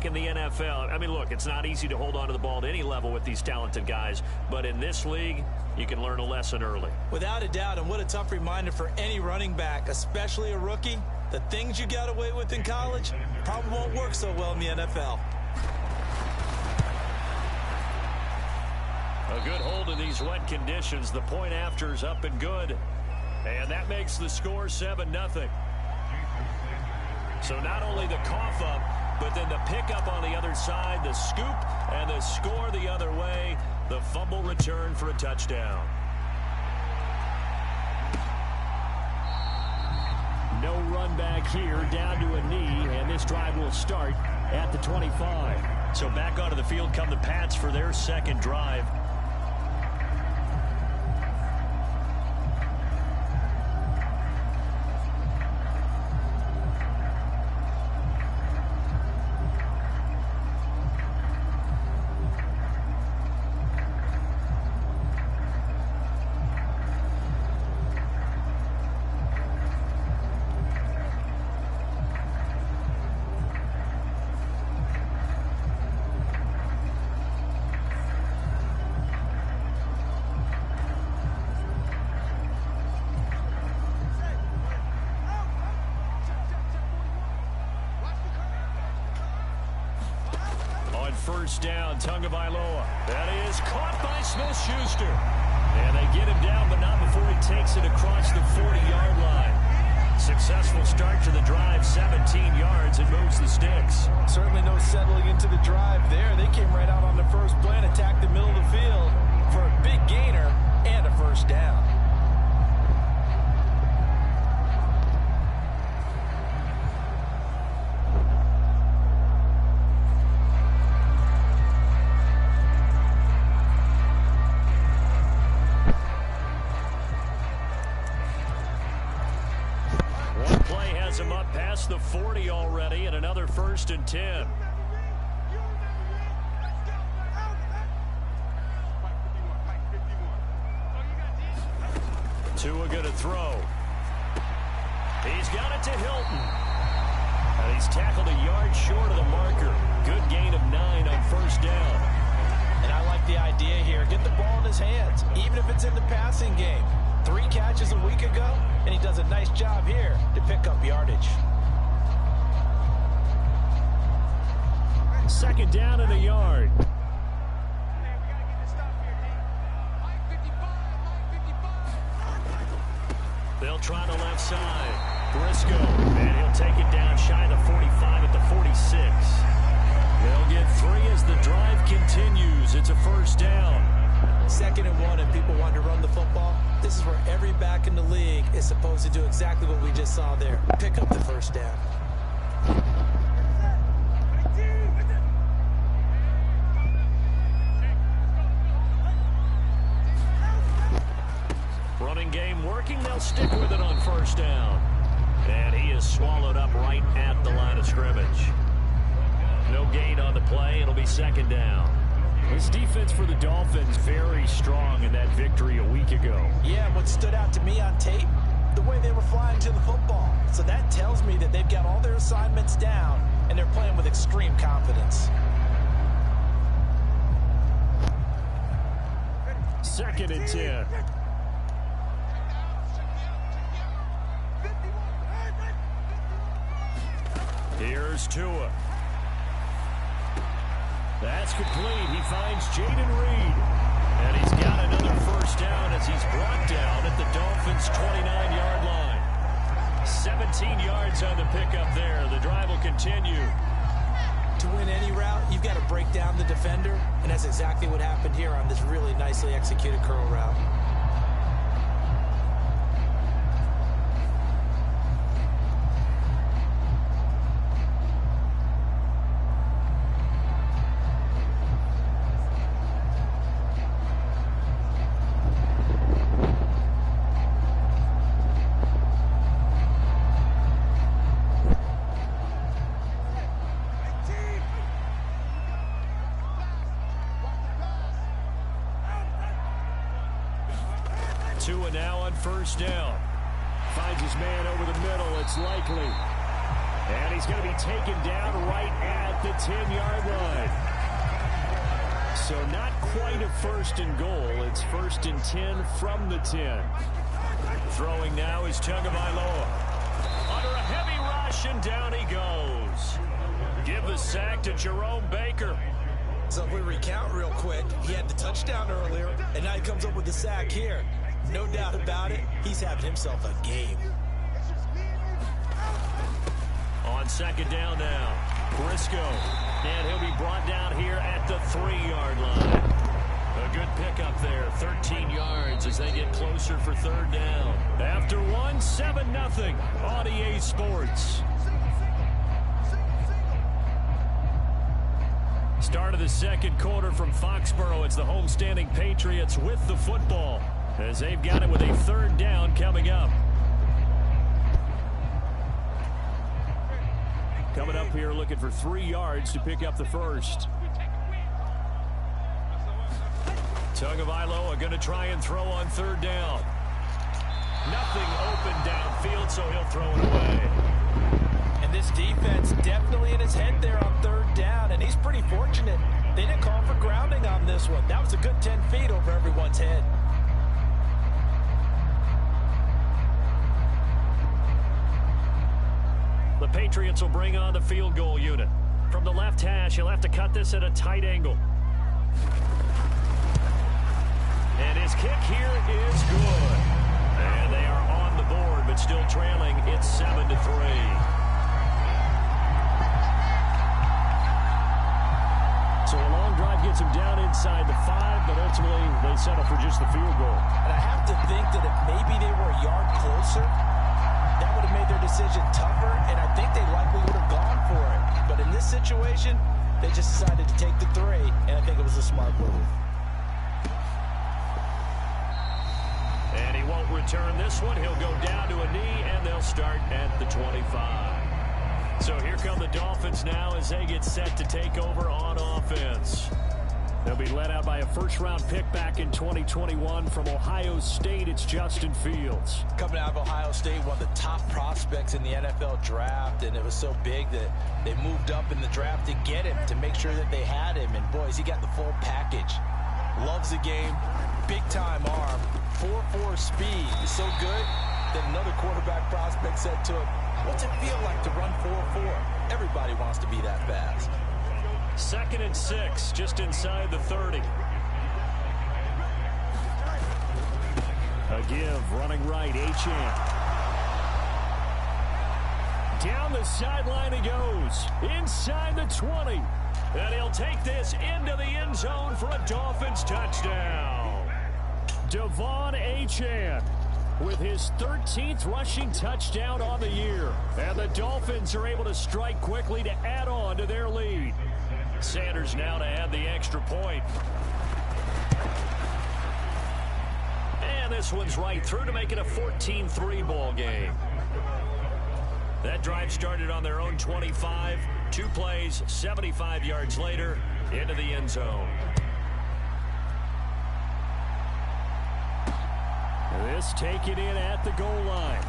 in the NFL. I mean, look, it's not easy to hold on to the ball at any level with these talented guys, but in this league, you can learn a lesson early. Without a doubt, and what a tough reminder for any running back, especially a rookie. The things you got away with in college probably won't work so well in the NFL. A good hold in these wet conditions. The point after is up and good. And that makes the score 7-0. So not only the cough up, but then the pickup on the other side, the scoop, and the score the other way. The fumble return for a touchdown. No run back here, down to a knee, and this drive will start at the 25. So back onto the field come the Pats for their second drive. First down, Tagovailoa. That is caught by Smith-Schuster. And they get him down, but not before he takes it across the 40-yard line. Successful start to the drive, 17 yards, and moves the sticks. Certainly no settling into the drive there. They came right out on the first play and attacked the middle of the field for a big gainer and a first down. Him up past the 40 already, and another 1st and 10. Tua gonna throw. He's got it to Hilton. And he's tackled a yard short of the marker. Good gain of 9 on first down. And I like the idea here. Get the ball in his hands, even if it's in the passing game. 3 catches a week ago, and he does a nice job here to pick up yardage. Second down and a yard. They'll try the left side. Briscoe, and he'll take it down shy of the 45 at the 46. They'll get 3 as the drive continues. It's a first down. 2nd and 1, and people want to run the football. This is where every back in the league is supposed to do exactly what we just saw there. Pick up the first down. Running game working. They'll stick with it on first down. And he is swallowed up right at the line of scrimmage. No gain on the play. It'll be 2nd down. This defense for the Dolphins very strong in that victory a week ago. Yeah, what stood out to me on tape, the way they were flying to the football. So that tells me that they've got all their assignments down, and they're playing with extreme confidence. 2nd and 10. Here's Tua. That's complete. He finds Jaden Reed. And he's got another first down as he's brought down at the Dolphins' 29-yard line. 17 yards on the pickup there. The drive will continue. To win any route, you've got to break down the defender, and that's exactly what happened here on this really nicely executed curl route. Tua now on first down. Finds his man over the middle. It's Likely. And he's going to be taken down right at the 10-yard line. So not quite a first and goal. It's first and 10 from the 10. Throwing now is Tagovailoa. Under a heavy rush, and down he goes. Give the sack to Jerome Baker. So if we recount real quick, he had the touchdown earlier, and now he comes up with the sack here. No doubt about it, he's having himself a game. On second down now, Briscoe. And he'll be brought down here at the 3-yard line. A good pickup there, 13 yards as they get closer for third down. After one, 7-0 on EA Sports. Start of the second quarter from Foxborough. It's the homestanding Patriots with the football as they've got it with a third down coming up. Coming up here looking for 3 yards to pick up the first. Tagovailoa going to try and throw on third down. Nothing open downfield, so he'll throw it away. And this defense definitely in his head there on third down, and he's pretty fortunate. They didn't call for grounding on this one. That was a good 10 feet over everyone's head. The Patriots will bring on the field goal unit. From the left hash, he'll have to cut this at a tight angle. And his kick here is good. And they are on the board, but still trailing. It's 7-3. So a long drive gets him down inside the 5, but ultimately they settle for just the field goal. And I have to think that if maybe they were a yard closer, that would have made their decision tougher, and I think they likely would have gone for it. But in this situation, they just decided to take the 3, and I think it was a smart move. And he won't return this one. He'll go down to a knee, and they'll start at the 25. So here come the Dolphins now as they get set to take over on offense. They'll be led out by a first-round pick back in 2021 from Ohio State. It's Justin Fields. Coming out of Ohio State, one of the top prospects in the NFL draft, and it was so big that they moved up in the draft to get him, to make sure that they had him. And, boys, he got the full package. Loves the game, big-time arm, 4.4 speed. Is so good that another quarterback prospect said to him, "What's it feel like to run 4.4? Everybody wants to be that fast." 2nd and 6, just inside the 30. A give, running right, Achane. Down the sideline he goes, inside the 20. And he'll take this into the end zone for a Dolphins touchdown. Devon Achane with his 13th rushing touchdown on the year. And the Dolphins are able to strike quickly to add on to their lead. Sanders now to add the extra point. And this one's right through to make it a 14-3 ball game. That drive started on their own 25. 2 plays, 75 yards later, into the end zone. This taken in at the goal line.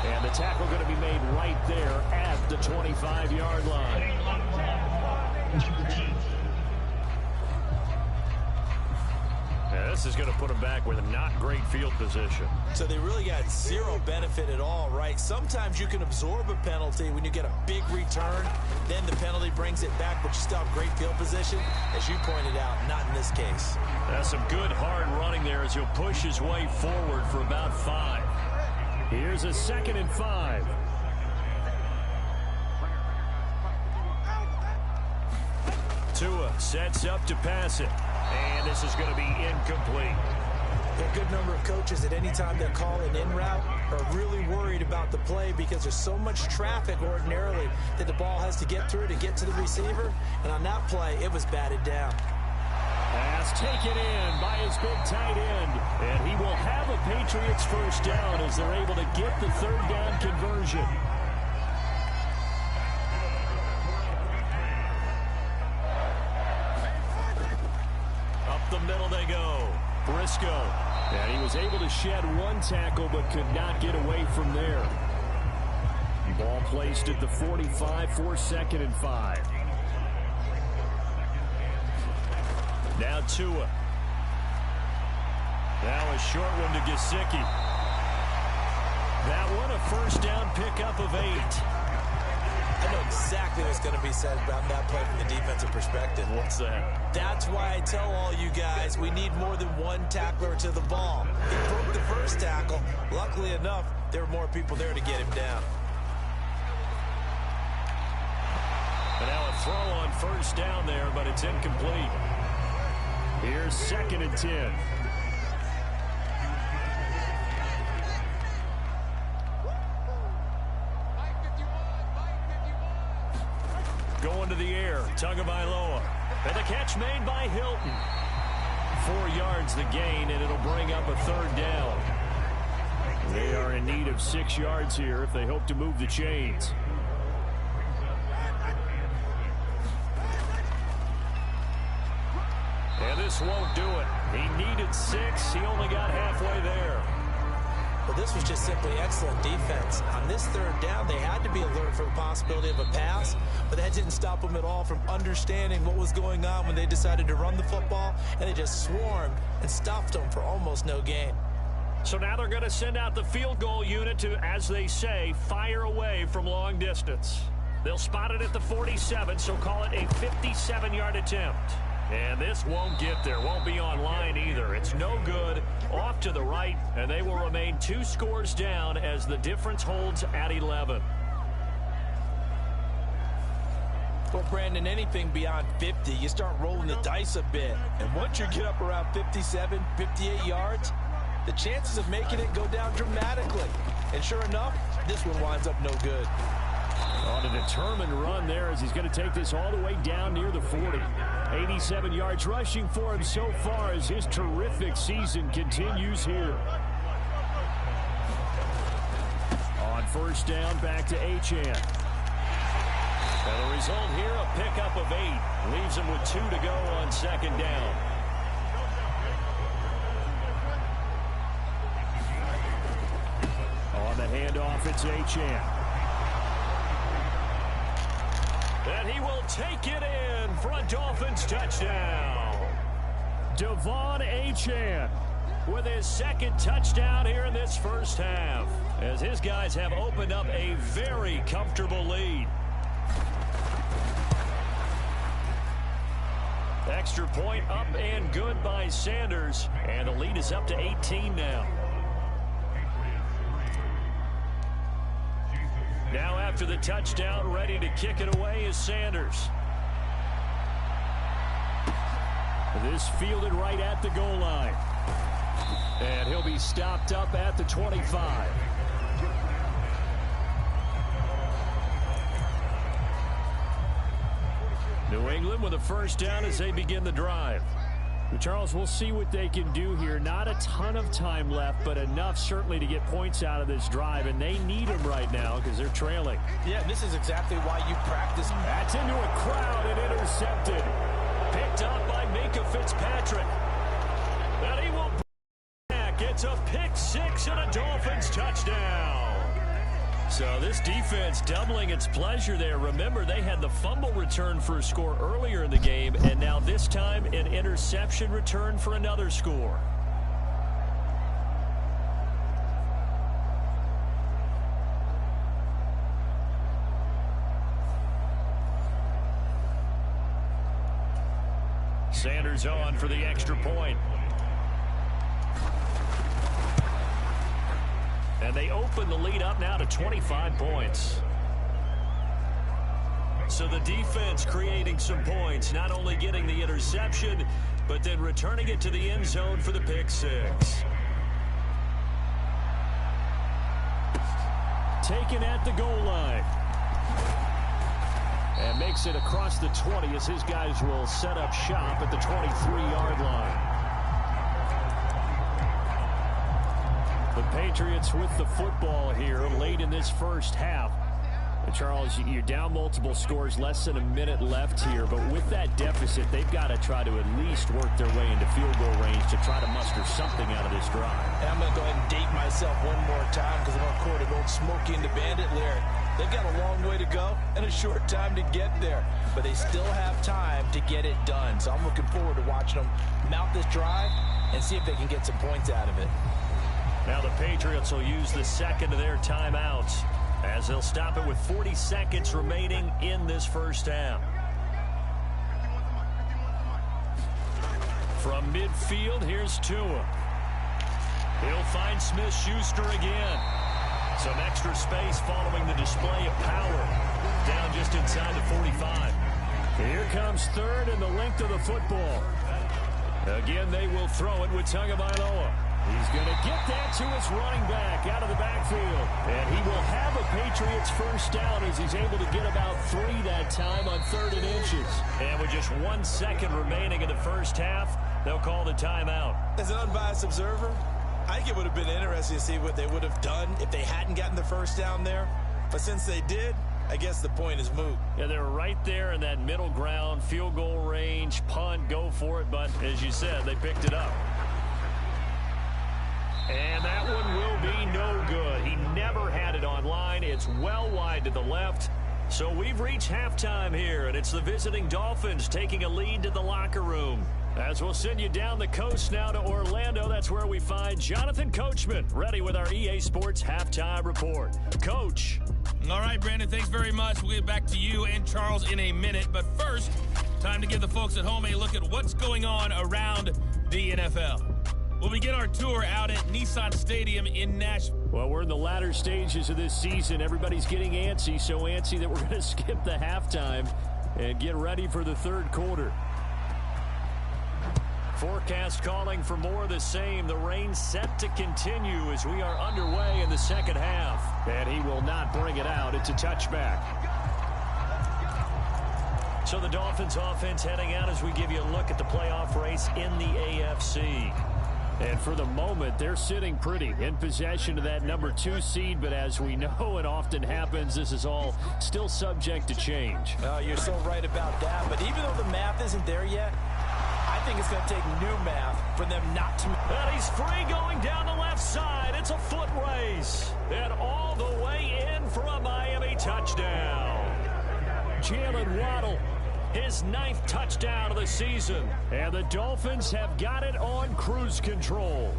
And the tackle going to be made right there at the 25-yard line. Yeah, this is going to put them back with a not great field position. So they really got zero benefit at all, right? Sometimes you can absorb a penalty when you get a big return. Then the penalty brings it back, but you still have great field position. As you pointed out, not in this case. That's some good hard running there as he'll push his way forward for about 5. Here's a 2nd and 5. Tua sets up to pass it. And this is going to be incomplete. A good number of coaches at any time they're calling in route are really worried about the play because there's so much traffic ordinarily that the ball has to get through to get to the receiver. And on that play, it was batted down. Pass taken in by his big tight end. And he will have a Patriots first down as they're able to get the third down conversion. Up the middle they go. Briscoe. And he was able to shed 1 tackle but could not get away from there. Ball placed at the 45 for 2nd and 5. Now Tua. Now a short one to Gesicki. That one a first down pickup of 8. I know exactly what's going to be said about that play from the defensive perspective. What's that? That's why I tell all you guys we need more than one tackler to the ball. He broke the first tackle. Luckily enough, there were more people there to get him down. And now a throw on first down there, but it's incomplete. Here's 2nd and 10. Going to the air, Tagovailoa. And the catch made by Hilton. 4 yards the gain, and it'll bring up a 3rd down. They are in need of 6 yards here if they hope to move the chains. And this won't do it. He needed 6. He only got halfway there. Well, this was just simply excellent defense. On this 3rd down, they had to be alert for the possibility of a pass, but that didn't stop them at all from understanding what was going on when they decided to run the football, and they just swarmed and stopped them for almost no gain. So now they're going to send out the field goal unit to, as they say, fire away from long distance. They'll spot it at the 47, so call it a 57-yard attempt. And this won't get there, won't be on line either. It's no good, off to the right, and they will remain 2 scores down as the difference holds at 11. Well, Brandon, anything beyond 50, you start rolling the dice a bit. And once you get up around 57, 58 yards, the chances of making it go down dramatically. And sure enough, this one winds up no good. On a determined run there as he's going to take this all the way down near the 40. 87 yards rushing for him so far as his terrific season continues here. On first down, back to Achane. And the result here, a pickup of 8. Leaves him with 2 to go on 2nd down. On the handoff, it's Achane. And he will take it in for a Dolphins touchdown. Devon Achane with his 2nd touchdown here in this first half, as his guys have opened up a very comfortable lead. Extra point up and good by Sanders, and the lead is up to 18 now. Now after the touchdown, ready to kick it away is Sanders. This fielded right at the goal line. And he'll be stopped up at the 25. New England with a first down as they begin the drive. Charles, we'll see what they can do here. Not a ton of time left, but enough certainly to get points out of this drive, and they need them right now because they're trailing. Yeah, this is exactly why you practice. That's into a crowd and intercepted. Picked up by Minka Fitzpatrick. And he will back. It's a pick 6 and a Dolphins touchdown. So this defense doubling its pleasure there. Remember, they had the fumble return for a score earlier in the game, and now this time an interception return for another score. Sanders on for the extra point. And they open the lead up now to 25 points. So the defense creating some points, not only getting the interception, but then returning it to the end zone for the pick 6. Taken at the goal line. And makes it across the 20 as his guys will set up shop at the 23-yard line. The Patriots with the football here late in this first half. And Charles, you're down multiple scores, less than a minute left here. But with that deficit, they've got to try to at least work their way into field goal range to try to muster something out of this drive. And I'm going to go ahead and date myself one more time because I'm going to quote an old Smokey and the Bandit lyric. They've got a long way to go and a short time to get there, but they still have time to get it done. So I'm looking forward to watching them mount this drive and see if they can get some points out of it. Now the Patriots will use the second of their timeouts as they'll stop it with 40 seconds remaining in this first half. From midfield, here's Tua. He'll find Smith-Schuster again. Some extra space following the display of power. Down just inside the 45. Here comes third and the length of the football. Again, they will throw it with Tagovailoa. He's going to get that to his running back out of the backfield. And he will have a Patriots first down as he's able to get about 3 that time on 3rd and inches. And with just 1 second remaining in the first half, they'll call the timeout. As an unbiased observer, I think it would have been interesting to see what they would have done if they hadn't gotten the first down there. But since they did, I guess the point is moot. Yeah, they were right there in that middle ground, field goal range, punt, go for it. But as you said, they picked it up. And that one will be no good. He never had it on line. It's well wide to the left. So we've reached halftime here, and it's the visiting Dolphins taking a lead to the locker room. As we'll send you down the coast now to Orlando, that's where we find Jonathan Coachman, ready with our EA Sports Halftime Report. Coach. All right, Brandon, thanks very much. We'll get back to you and Charles in a minute. But first, time to give the folks at home a look at what's going on around the NFL. We'll begin our tour out at Nissan Stadium in Nashville. Well, we're in the latter stages of this season. Everybody's getting antsy, so antsy that we're going to skip the halftime and get ready for the third quarter. Forecast calling for more of the same. The rain set to continue as we are underway in the second half. And he will not bring it out. It's a touchback. So the Dolphins offense heading out as we give you a look at the playoff race in the AFC. And for the moment, they're sitting pretty in possession of that number 2 seed. But as we know, it often happens, this is all still subject to change. Oh, you're so right about that. But even though the math isn't there yet, I think it's going to take new math for them not to. And he's free going down the left side. It's a foot race. And all the way in for a Miami touchdown. Jalen Waddle, his 9th touchdown of the season. And the Dolphins have got it on cruise control.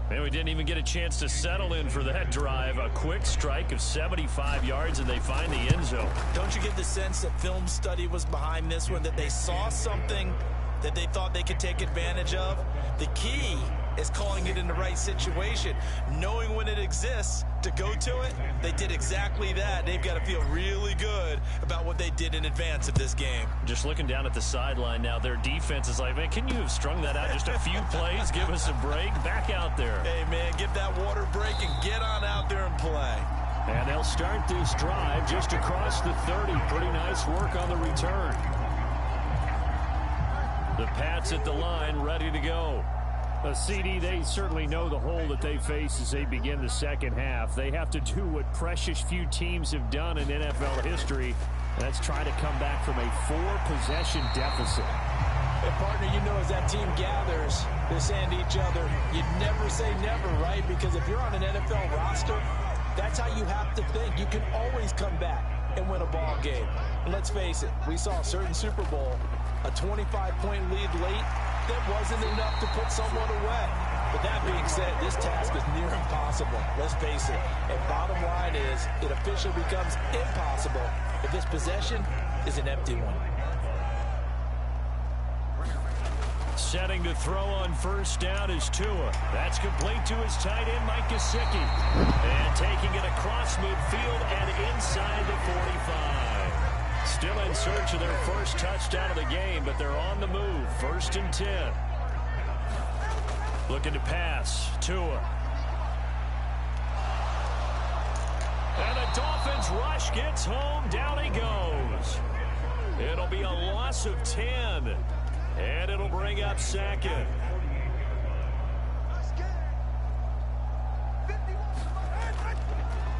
And we didn't even get a chance to settle in for that drive. A quick strike of 75 yards, and they find the end zone. Don't you get the sense that film study was behind this one, that they saw something that they thought they could take advantage of? The key is calling it in the right situation, knowing when it exists to go to it. They did exactly that. They've got to feel really good about what they did in advance of this game. Just looking down at the sideline now, their defense is like, man, can you have strung that out just a few plays? Give us a break. Back out there. Hey, man, give that water break and get on out there and play. And they'll start this drive just across the 30. Pretty nice work on the return. The Pats at the line, ready to go. A CD, they certainly know the hole that they face as they begin the second half. They have to do what precious few teams have done in NFL history. That's try to come back from a 4-possession deficit. And partner, you know, as that team gathers, they're saying to each other, you never say never, right? Because if you're on an NFL roster, that's how you have to think. You can always come back and win a ball game. And let's face it, we saw a certain Super Bowl, a 25-point lead late. That wasn't enough to put someone away. But that being said, this task is near impossible. Let's face it. And bottom line is, it officially becomes impossible if this possession is an empty one. Setting to throw on first down is Tua. That's complete to his tight end, Mike Gesicki. And taking it across midfield and inside the 45. Still in search of their first touchdown of the game, but they're on the move. 1st and 10. Looking to pass. Tua. And the Dolphins rush gets home. Down he goes. It'll be a loss of 10. And it'll bring up 2nd.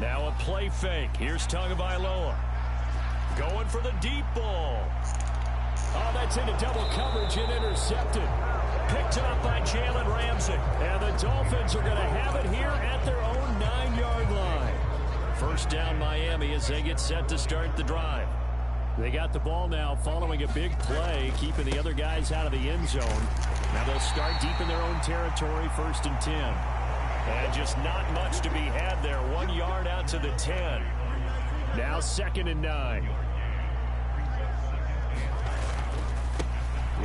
Now a play fake. Here's Tagovailoa. Going for the deep ball. Oh, that's into double coverage and intercepted. Picked up by Jalen Ramsey. And the Dolphins are going to have it here at their own 9-yard line. First down Miami as they get set to start the drive. They got the ball now following a big play, keeping the other guys out of the end zone. Now they'll start deep in their own territory, 1st and 10. And just not much to be had there. 1 yard out to the 10. Now 2nd and 9.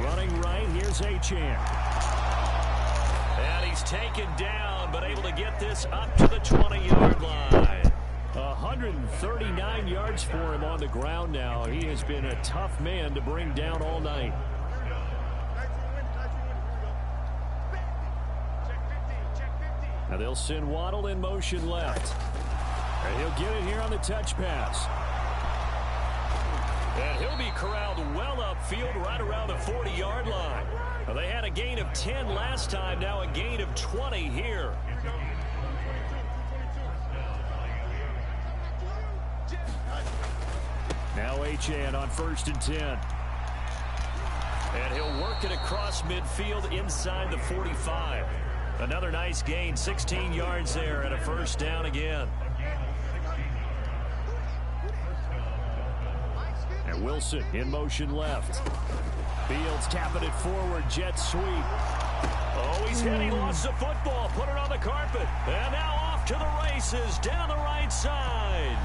Running right, here's Achane. And he's taken down, but able to get this up to the 20-yard line. 139 yards for him on the ground now. He has been a tough man to bring down all night. Now they'll send Waddle in motion left. And he'll get it here on the touch pass. And he'll be corralled well upfield right around the 40-yard line. Well, they had a gain of 10 last time, now a gain of 20 here. Now Achane on 1st and 10. And he'll work it across midfield inside the 45. Another nice gain, 16 yards there and a 1st down again. And Wilson in motion left. Fields tapping it forward, jet sweep. Oh, he's hit, he lost the football, put it on the carpet. And now off to the races, down the right side.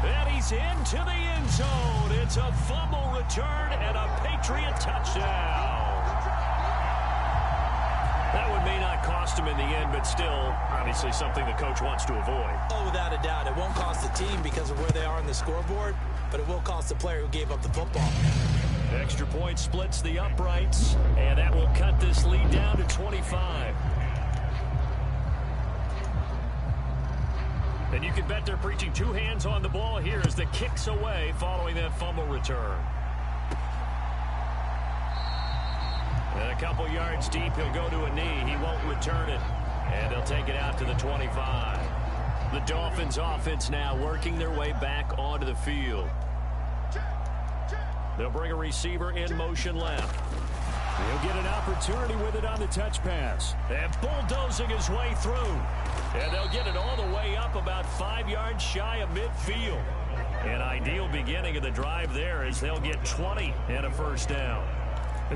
And he's into the end zone. It's a fumble return and a Patriot touchdown. That one may not cost him in the end, but still, obviously something the coach wants to avoid. Oh, without a doubt. It won't cost the team because of where they are on the scoreboard, but it will cost the player who gave up the football. Extra point splits the uprights, and that will cut this lead down to 25. And you can bet they're preaching 2 hands on the ball here as the kick's away following that fumble return. And a couple yards deep, he'll go to a knee. He won't return it. And they'll take it out to the 25. The Dolphins offense now working their way back onto the field. They'll bring a receiver in motion left. He'll get an opportunity with it on the touch pass. And bulldozing his way through. And they'll get it all the way up about 5 yards shy of midfield. An ideal beginning of the drive there as they'll get 20 and a 1st down.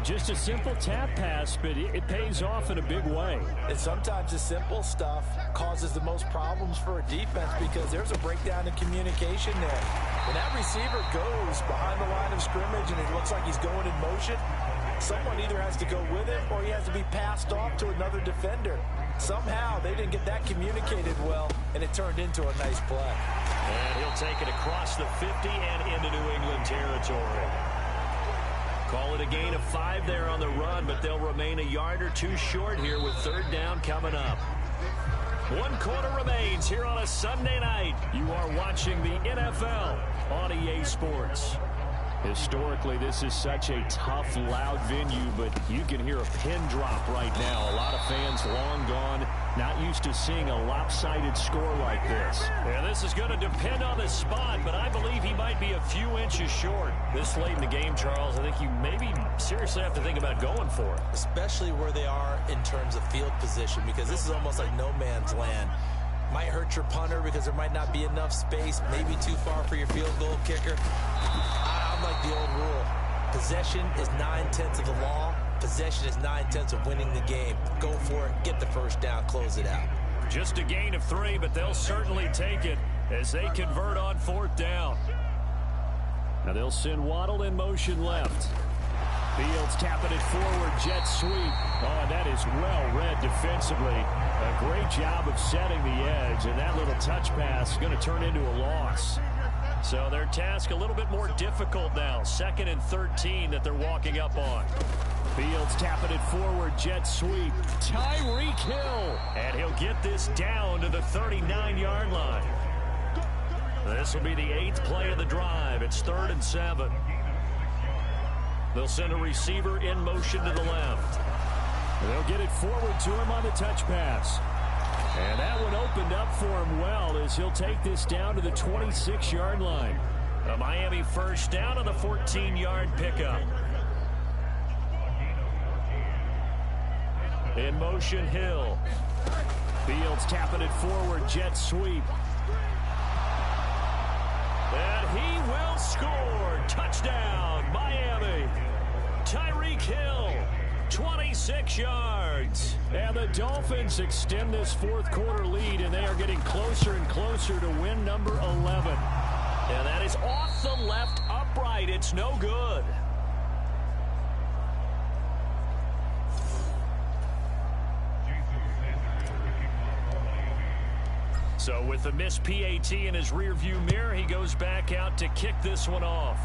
Just a simple tap pass, but it pays off in a big way. And sometimes the simple stuff causes the most problems for a defense because there's a breakdown in communication there. When that receiver goes behind the line of scrimmage and it looks like he's going in motion, someone either has to go with him or he has to be passed off to another defender. Somehow they didn't get that communicated well, and it turned into a nice play. And he'll take it across the 50 and into New England territory. Call it a gain of 5 there on the run, but they'll remain a yard or 2 short here with 3rd down coming up. 1 quarter remains here on a Sunday night. You are watching the NFL on EA Sports. Historically, this is such a tough, loud venue, but you can hear a pin drop right now. A lot of fans long gone, not used to seeing a lopsided score like this. Yeah, this is going to depend on the spot, but I believe he might be a few inches short. This late in the game, Charles, I think you maybe seriously have to think about going for it. Especially where they are in terms of field position, because this is almost like no man's land. Might hurt your punter because there might not be enough space, maybe too far for your field goal kicker. I'm like the old rule. Possession is 9/10 of the law. Possession is 9/10 of winning the game. Go for it, get the 1st down, close it out. Just a gain of 3, but they'll certainly take it as they convert on 4th down. Now they'll send Waddle in motion left. Fields tapping it forward, jet sweep. Oh, that is well read defensively. A great job of setting the edge, and that little touch pass is going to turn into a loss. So their task a little bit more difficult now. 2nd and 13 that they're walking up on. Fields tapping it forward, jet sweep. Tyreek Hill. And he'll get this down to the 39-yard line. This will be the 8th play of the drive. It's 3rd and 7. They'll send a receiver in motion to the left. They'll get it forward to him on the touch pass. And that one opened up for him well as he'll take this down to the 26-yard line. A Miami 1st down on the 14-yard pickup. In motion, Hill. Fields tapping it forward, jet sweep. And he will score. Touchdown, Miami. Tyreek Hill, 26 yards. And the Dolphins extend this fourth quarter lead, and they are getting closer and closer to win number 11. And that is off the left upright. It's no good. So with the missed PAT in his rearview mirror, he goes back out to kick this one off.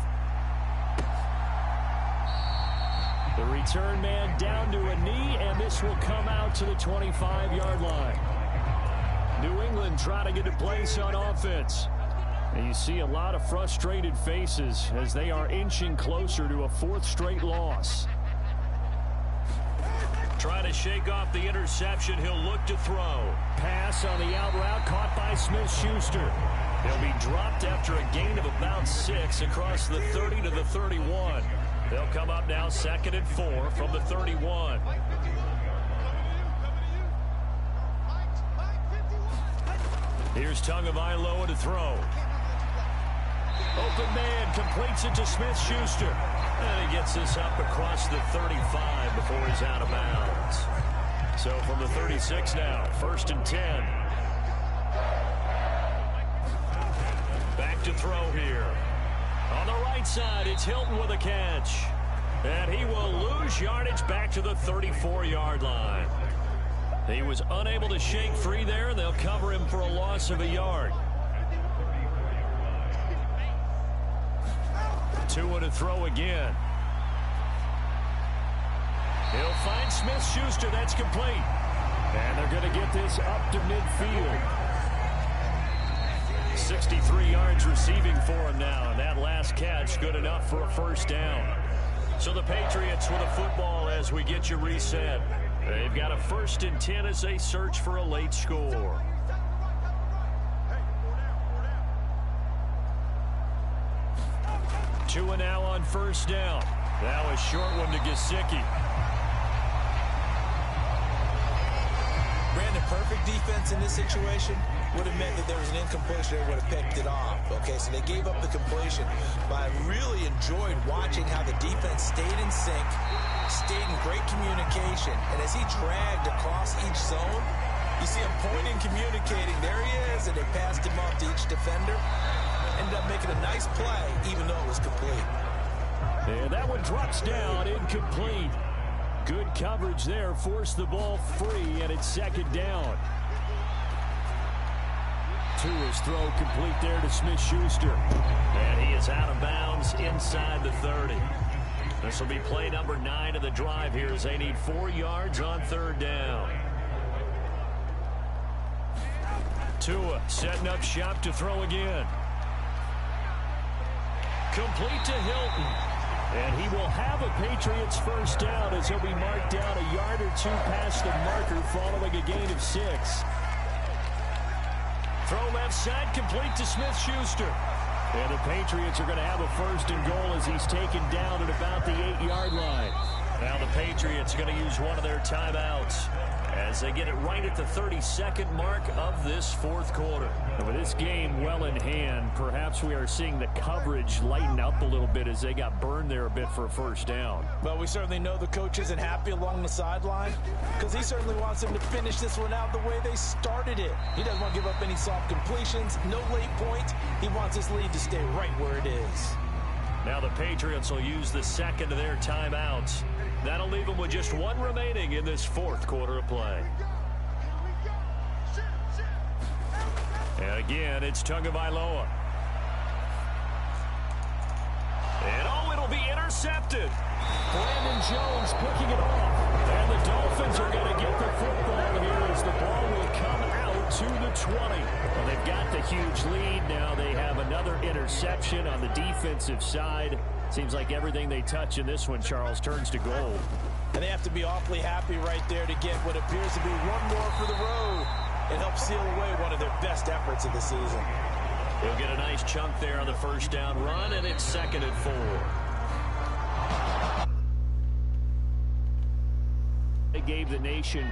The return man down to a knee, and this will come out to the 25-yard line. New England trying to get a place on offense. And you see a lot of frustrated faces as they are inching closer to a fourth straight loss. Trying to shake off the interception. He'll look to throw. Pass on the out route caught by Smith-Schuster. He'll be dropped after a gain of about 6 across the 30 to the 31. They'll come up now 2nd and 4 from the 31. Here's Tagovailoa to throw. Open man completes it to Smith-Schuster. And he gets this up across the 35 before he's out of bounds. So from the 36 now, 1st and 10. Back to throw here. On the right side, it's Hilton with a catch. And he will lose yardage back to the 34-yard line. He was unable to shake free there, and they'll cover him for a loss of a yard. Tua to throw again. He'll find Smith-Schuster. That's complete. And they're going to get this up to midfield. 63 yards receiving for him now. And that last catch good enough for a first down. So the Patriots with a football as we get you reset. They've got a 1st and 10 as they search for a late score. Tua now on 1st down. That was short one to Gesicki. Brandon, perfect defense in this situation would have meant that there was an incompletion. They would have picked it off. Okay, so they gave up the completion. But I really enjoyed watching how the defense stayed in sync, stayed in great communication. And as he dragged across each zone, you see him pointing, communicating. There he is, and they passed him off to each defender. Ended up making a nice play, even though it was complete. And that one drops down, incomplete. Good coverage there, forced the ball free, and it's 2nd down. Tua's throw complete there to Smith-Schuster. And he is out of bounds inside the 30. This will be play number 9 of the drive here as they need 4 yards on 3rd down. Tua setting up shop to throw again. Complete to Hilton. And he will have a Patriots first down as he'll be marked down a yard or 2 past the marker following a gain of 6. Throw left side, complete to Smith-Schuster. And the Patriots are going to have a 1st and goal as he's taken down at about the 8-yard line. Now the Patriots are going to use one of their timeouts as they get it right at the 32nd mark of this 4th quarter. And with this game well in hand, perhaps we are seeing the coverage lighten up a little bit as they got burned there a bit for a first down. Well, we certainly know the coach isn't happy along the sideline because he certainly wants them to finish this one out the way they started it. He doesn't want to give up any soft completions, no late point. He wants his lead to stay right where it is. Now the Patriots will use the 2nd of their timeouts. That'll leave them with just 1 remaining in this 4th quarter of play. And again, it's Tagovailoa. And it'll be intercepted. Brandon Jones picking it off. And the Dolphins are going to get the football here as the ball will come out to the 20. Well, they've got the huge lead. Now they have another interception on the defensive side. Seems like everything they touch in this one, Charles, turns to gold. And they have to be awfully happy right there to get what appears to be one more for the road. It helps seal away one of their best efforts of the season. He'll get a nice chunk there on the first down run, and it's 2nd and 4. They gave the nation